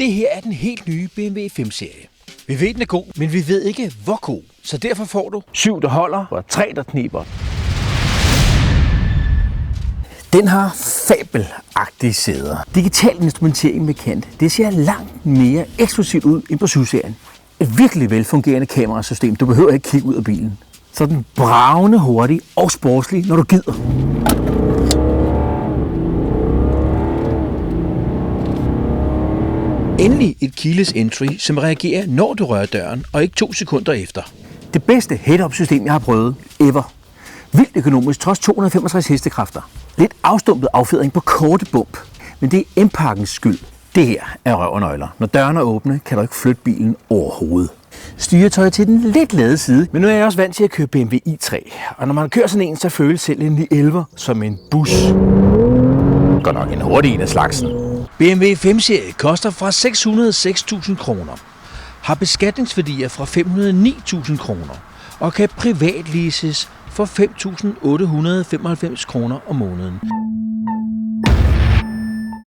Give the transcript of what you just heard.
Det her er den helt nye BMW 5-serie. Vi ved, den er god, men vi ved ikke, hvor god. Så derfor får du 7, der holder, og 3, der kniber. Den har fabelagtige sæder. Digital instrumentering med kant. Det ser langt mere eksklusivt ud end på SUV-serien. Et virkelig velfungerende kamerasystem. Du behøver ikke kigge ud af bilen. Så den bravende hurtig og sportslig, når du gider. Endelig et keyless entry, som reagerer, når du rører døren, og ikke 2 sekunder efter. Det bedste head-up-system, jeg har prøvet ever. Vildt økonomisk, trods 265 hestekræfter. Lidt afstumpet affjedring på korte bump. Men det er M-pakkens skyld. Det her er røv og nøgler. Når dørene er åbne, kan du ikke flytte bilen overhovedet. Styretøj til den lidt lade side, men nu er jeg også vant til at køre BMW i3. Og når man kører sådan en, så føles selv en 911 som en bus. Godt nok en hurtig en af slagsen. BMW 5-serie koster fra 606.000 kroner, har beskatningsværdier fra 509.000 kroner og kan privatleases for 5.895 kroner om måneden.